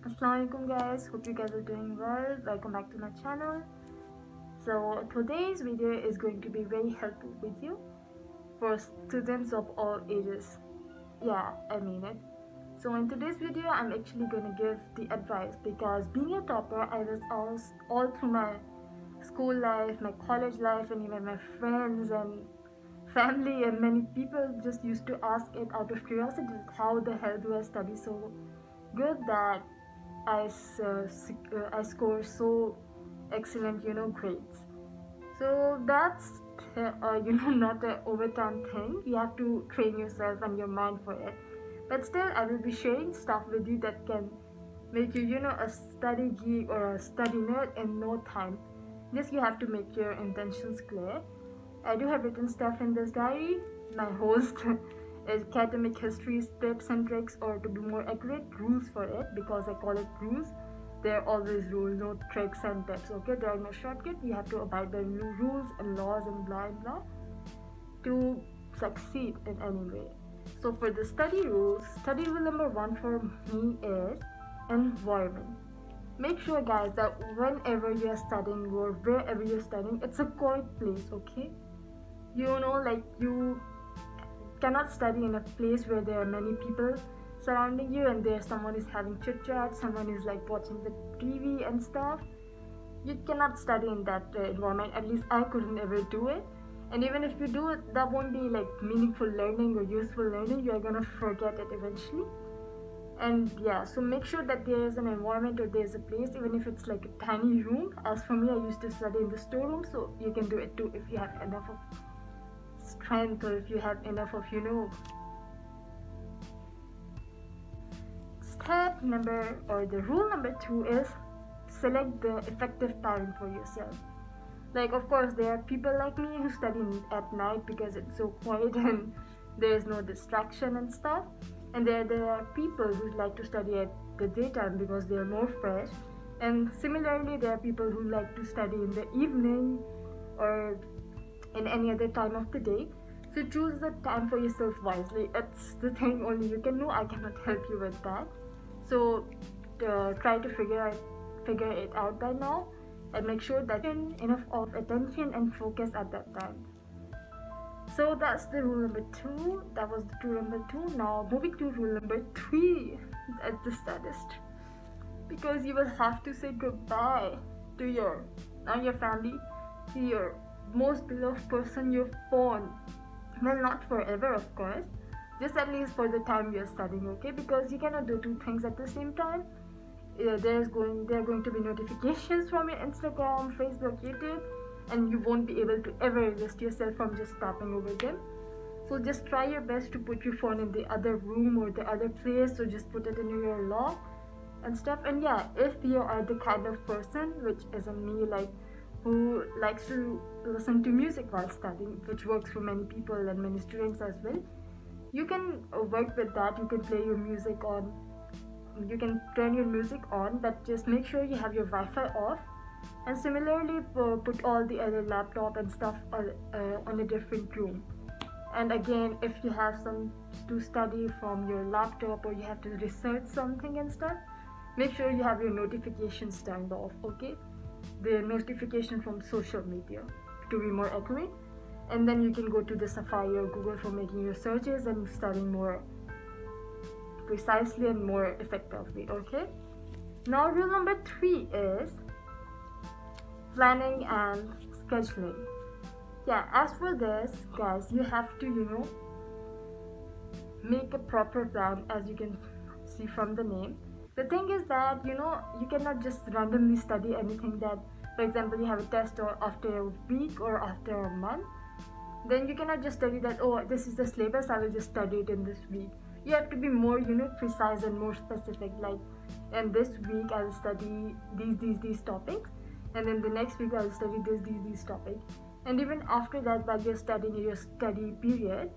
Assalamualaikum guys, hope you guys are doing well. Welcome back to my channel. So today's video is going to be very helpful with you for students of all ages. Yeah, I mean it. So in today's video I'm actually going to give the advice because being a topper I was all through my school life, my college life, and even my friends and family and many people just used to ask it out of curiosity, how the hell do I study so good that I score so excellent, grades. So that's not an overtime thing. You have to train yourself and your mind for it. But still, I will be sharing stuff with you that can make you, a study geek or a study nerd in no time. Just you have to make your intentions clear. I do have written stuff in this diary. My host academic histories, tips and tricks, or to be more accurate, rules for it, because I call it rules. There are always rules, no tricks and tips. Okay, there are no shortcuts. You have to abide by new rules and laws and blah blah to succeed in any way. So for the study rules, study rule number one for me is environment. Make sure guys that whenever you are studying or wherever you're studying, it's a quiet place. Okay, like you cannot study in a place where there are many people surrounding you and there someone is having chit chat, someone is like watching the TV and stuff. You cannot study in that environment. At least I couldn't ever do it. And even if you do it, that won't be like meaningful learning or useful learning. You are gonna forget it eventually. And yeah, so make sure that there is an environment or there's a place, even if it's like a tiny room. As for me, I used to study in the storeroom, so you can do it too if you have enough of strength or if you have enough of step number or the rule number 2 is select the effective time for yourself. Like, of course, there are people like me who study at night because it's so quiet and there is no distraction and stuff, and there are people who like to study at the daytime because they are more fresh. And similarly, there are people who like to study in the evening or in any other time of the day. So choose the time for yourself wisely. It's the thing only you can know. I cannot help you with that. So try to figure it out by now and make sure that you have enough of attention and focus at that time. So that's the rule number 2. That was the rule number 2. Now moving to rule number 3. That's the saddest, because you will have to say goodbye to your family, to your most beloved person, your phone. Well, not forever, of course, just at least for the time you're studying, okay? Because you cannot do two things at the same time. There are going to be notifications from your Instagram, Facebook, YouTube, and you won't be able to ever resist yourself from just tapping over them. So just try your best to put your phone in the other room or the other place, so just put it in your lock and stuff. And yeah, if you are the kind of person, which isn't me, like who likes to listen to music while studying, which works for many people and many students as well, you can work with that. You can play your music on, you can turn your music on, but just make sure you have your Wi-Fi off. And similarly, put all the other laptop and stuff on a different room. And again, if you have some to study from your laptop or you have to research something and stuff, make sure you have your notifications turned off, okay? The notification from social media, to be more accurate. And then you can go to the Safari or Google for making your searches and studying more precisely and more effectively, okay? Now rule number 3 is planning and scheduling. Yeah, as for this, guys, you have to make a proper plan, as you can see from the name. The thing is that you cannot just randomly study anything. That, for example, you have a test or after a week or after a month, then you cannot just study that, oh, this is the syllabus, I will just study it in this week. You have to be more precise and more specific, like, and this week I will study these topics, and then the next week I will study these topics. And even after that, while you're studying your study period,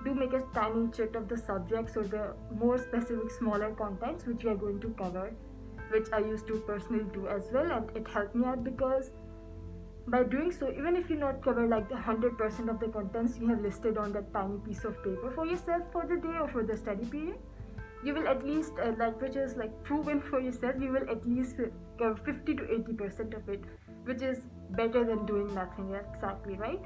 do make a tiny chart of the subjects or the more specific smaller contents which you are going to cover, which I used to personally do as well, and it helped me out because by doing so, even if you not cover like the 100% of the contents you have listed on that tiny piece of paper for yourself for the day or for the study period, you will at least which is like proven for yourself, you will at least get 50 to 80% of it, which is better than doing nothing. Exactly, right?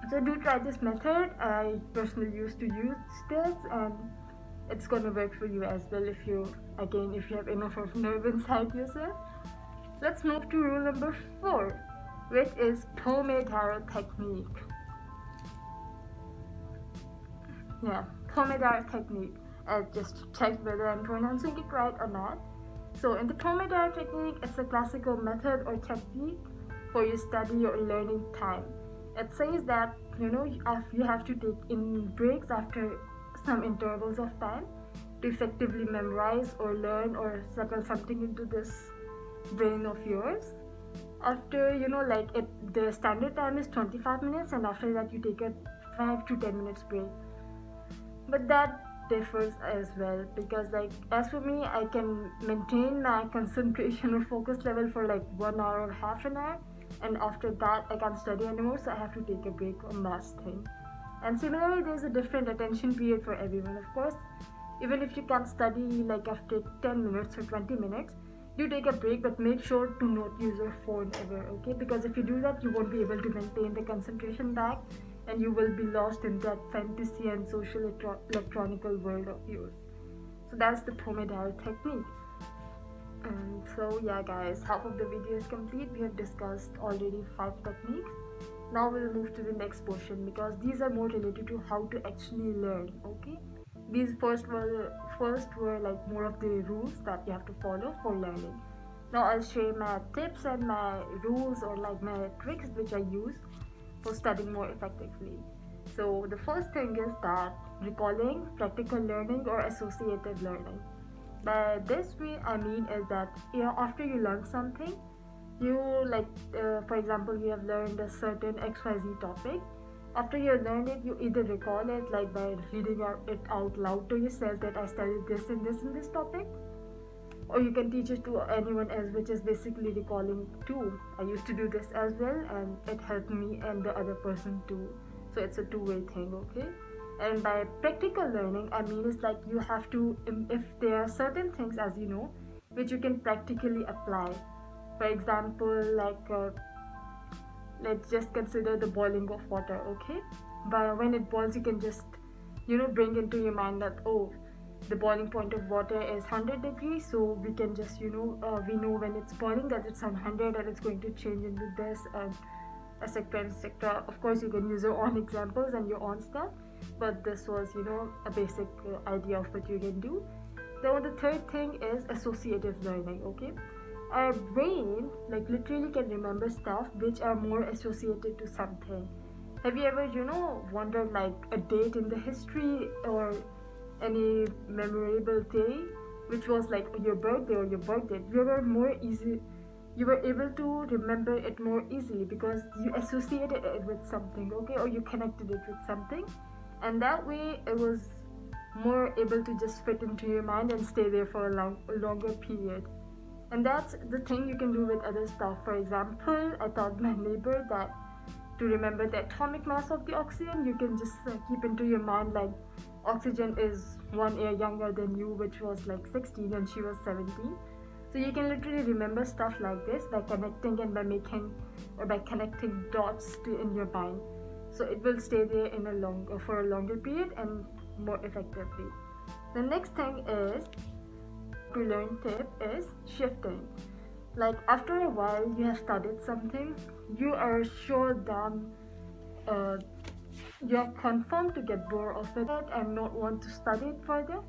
So do try this method. I personally used to use this, and it's gonna work for you as well if you have enough of nerve inside yourself. Let's move to rule number 4, which is Pomodoro technique. Yeah, Pomodoro technique. I just checked whether I'm pronouncing it right or not. So in the Pomodoro technique, it's a classical method or technique for your study or learning time. It says that you have to take in breaks after some intervals of time to effectively memorize or learn or settle something into this brain of yours. After the standard time is 25 minutes, and after that you take a 5 to 10 minutes break. But that differs as well, because as for me, I can maintain my concentration or focus level for 1 hour or half an hour, and after that I can't study anymore, so I have to take a break on last thing. And similarly, there's a different attention period for everyone, of course. Even if you can't study after 10 minutes or 20 minutes, you take a break, but make sure to not use your phone ever, okay? Because if you do that, you won't be able to maintain the concentration back, and you will be lost in that fantasy and social electronical world of yours. So that's the Pomodoro technique. So yeah guys, half of the video is complete. We have discussed already 5 techniques. Now we'll move to the next portion, because these are more related to how to actually learn, okay? These first were more of the rules that you have to follow for learning. Now I'll share my tips and my rules, or my tricks which I use for studying more effectively. So the first thing is that recalling, practical learning, or associative learning. By this way, I mean is that after you learn something, you for example, you have learned a certain XYZ topic. After you learn it, you either recall it by reading it out loud to yourself, that I studied this and this in this topic, or you can teach it to anyone else, which is basically recalling too. I used to do this as well, and it helped me and the other person too. So it's a two-way thing, okay? And by practical learning, I mean is you have to, if there are certain things, as you know, which you can practically apply. For example, let's just consider the boiling of water, okay? But when it boils, you can just bring into your mind that, oh, the boiling point of water is 100 degrees, so we can just we know when it's boiling that it's on 100 and it's going to change into this, and etc, etc. Of course, you can use your own examples and your own stuff, but this was a basic idea of what you can do. Then the third thing is associative learning, okay? Our brain literally can remember stuff which are more associated to something. Have you ever wondered a date in the history, or any memorable day which was your birthday or your birthday? You were able to remember it more easily because you associated it with something, okay, or you connected it with something, and that way it was more able to just fit into your mind and stay there for a longer period. And that's the thing you can do with other stuff. For example, I taught my neighbor that to remember the atomic mass of the oxygen, you can just keep into your mind oxygen is 1 year younger than you, which was 16 and she was 17. So you can literally remember stuff like this by connecting and by connecting dots in your mind. So it will stay there for a longer period and more effectively. The next thing is to learn tip is shifting. After a while you have studied something, you are sure that you're confirmed to get bored of it and not want to study it further.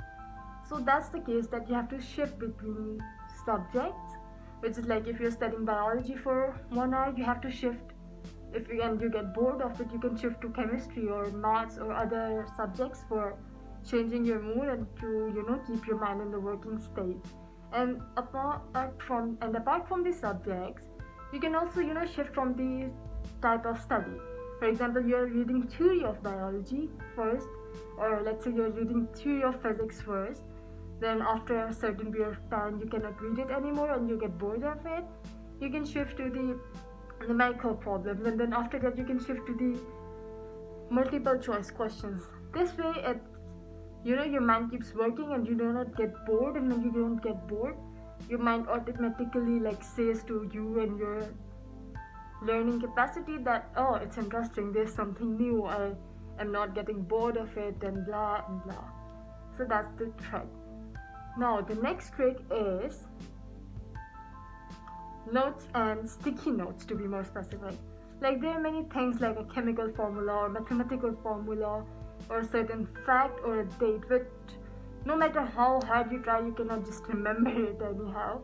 So that's the case that you have to shift between subjects, which is if you're studying biology for 1 hour, you have to shift. If you get bored of it, you can shift to chemistry or maths or other subjects for changing your mood and to keep your mind in the working state. And apart from these subjects, you can also shift from the type of study. For example, you're reading theory of biology first, or let's say you're reading theory of physics first. Then after a certain period of time, you cannot read it anymore and you get bored of it. You can shift to the numerical problems, and then after that you can shift to the multiple choice questions. This way your mind keeps working and you do not get bored, and when you don't get bored, your mind automatically like says to you and your learning capacity that, oh, it's interesting, there's something new, I am not getting bored of it, and blah and blah. So that's the trick. Now the next trick is notes and sticky notes, to be more specific. Like there are many things like a chemical formula or mathematical formula or a certain fact or a date, which no matter how hard you try, you cannot just remember it anyhow.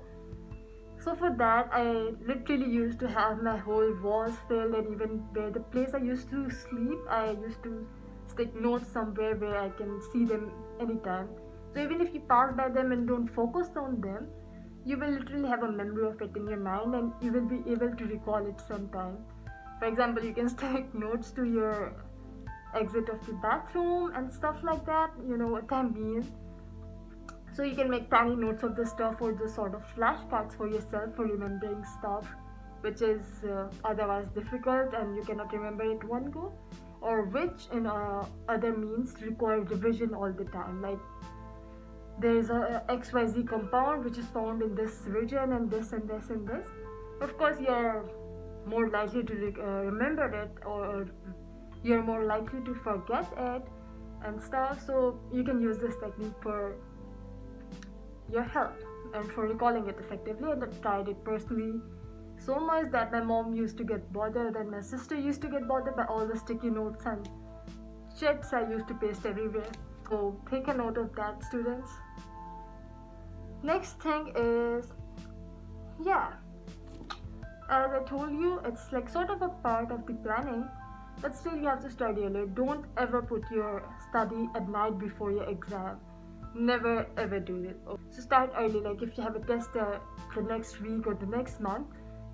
So for that, I literally used to have my whole walls filled, and even where the place I used to sleep, I used to stick notes somewhere where I can see them anytime. So even if you pass by them and don't focus on them, you will literally have a memory of it in your mind, and you will be able to recall it sometime. For example, you can stick notes to your exit of the bathroom and stuff like that. You know what I mean? So you can make tiny notes of the stuff, or just sort of flashcards for yourself for remembering stuff which is otherwise difficult and you cannot remember it one go, or which in other means require revision all the time. Like there is a XYZ compound which is found in this region and this and this and this. Of course, you're more likely to remember it, or you're more likely to forget it and stuff. So you can use this technique for your help and for recalling it effectively. And I tried it personally so much that my mom used to get bothered and my sister used to get bothered by all the sticky notes and checks I used to paste everywhere. So take a note of that, students. Next thing is, as I told you, it's like sort of a part of the planning, but still you have to study earlier. Don't ever put your study at night before your exam. Never ever do it. So start early. Like if you have a test the next week or the next month,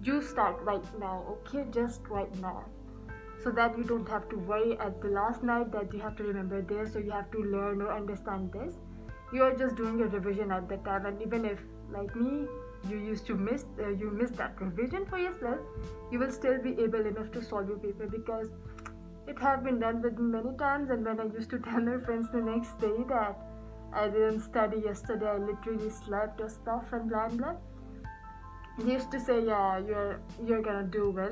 you start right now, okay? Just right now, so that you don't have to worry at the last night that you have to remember this or you have to learn or understand this. You are just doing a revision at that time, and even if, like me, you used to miss that revision for yourself, you will still be able enough to solve your paper, because it have been done with me many times. And when I used to tell my friends the next day that I didn't study yesterday, I literally slept or stuff and blah blah, they used to say, yeah, you're gonna do well.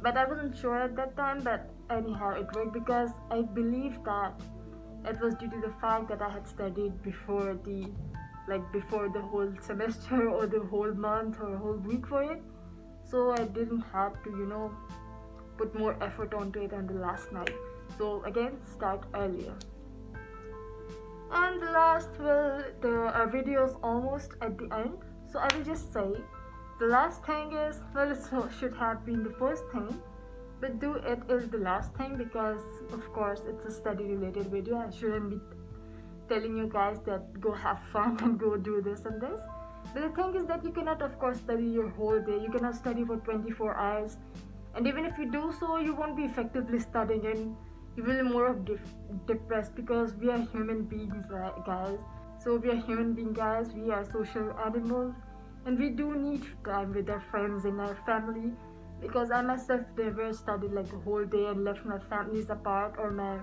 But I wasn't sure at that time, but anyhow it worked, because I believe that it was due to the fact that I had studied before the whole semester or the whole month or whole week for it. So I didn't have to put more effort onto it on the last night. So again, start earlier. And the last, the video is almost at the end, so I will just say the last thing is, well, it should have been the first thing, but do it is the last thing, because of course it's a study related video. I shouldn't be telling you guys that go have fun and go do this and this. But the thing is that you cannot of course study your whole day. You cannot study for 24 hours, and even if you do so, you won't be effectively studying, and you will be more of depressed, because we are human beings, guys. So we are human beings, guys. We are social animals, and we do need time with our friends and our family, because I myself never studied like a whole day and left my families apart or my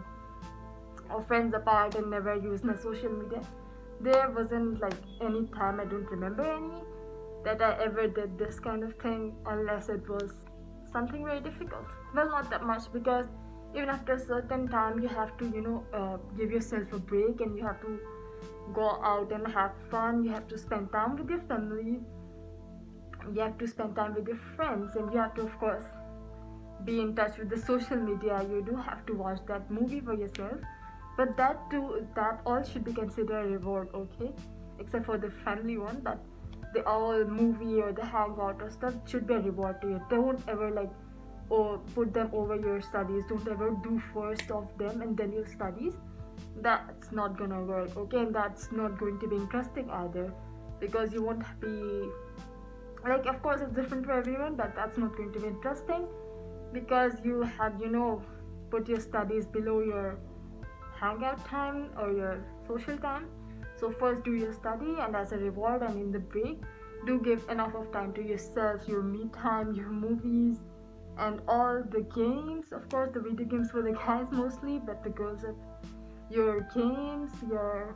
friends apart and never used my social media. There wasn't like any time, I don't remember any, that I ever did this kind of thing, unless it was something very difficult. Well, not that much, because even after a certain time you have to give yourself a break, and you have to go out and have fun. You have to spend time with your family, you have to spend time with your friends, and you have to of course be in touch with the social media. You do have to watch that movie for yourself, but that all should be considered a reward, okay? Except for the family one, but the all movie or the hangout or stuff should be a reward to you. Don't ever put them over your studies. Don't ever do first of them and then your studies. That's not gonna work, okay? And that's not going to be interesting either, because you won't be like, of course it's different for everyone, but that's not going to be interesting, because you have put your studies below your hangout time or your social time. So first do your study, and as a reward and in the break, do give enough of time to yourself, your me time, your movies, and all the games. Of course the video games for the guys mostly, but the girls are your games, your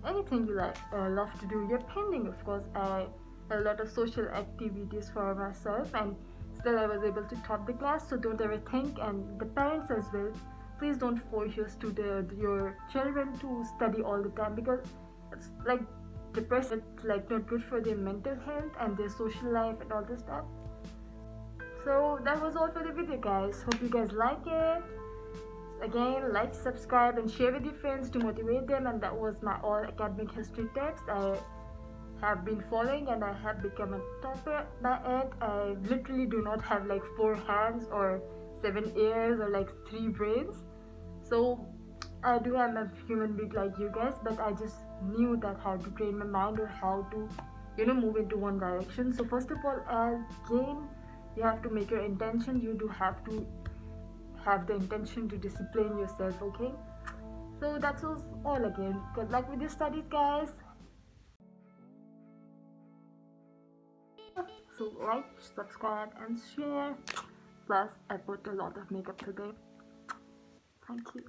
anything you like love to do, your painting. Of course, I a lot of social activities for myself, and still I was able to top the class. So don't ever think, and the parents as well, please don't force your children to study all the time, because it's like depression. It's like not good for their mental health and their social life and all this stuff. So that was all for the video, guys. Hope you guys like it. Again, like, subscribe, and share with your friends to motivate them. And that was my all academic history tips I have been following, and I have become a topper by it. I literally do not have like 4 hands or 7 ears or like 3 brains. So I do am a human being like you guys, but I just knew that how to train my mind or how to, move into one direction. So first of all, again, you have to make your intention. You do have to have the intention to discipline yourself, okay? So that's all again. Good luck with your studies, guys. So like, subscribe, and share. Plus, I put a lot of makeup today. Thank you.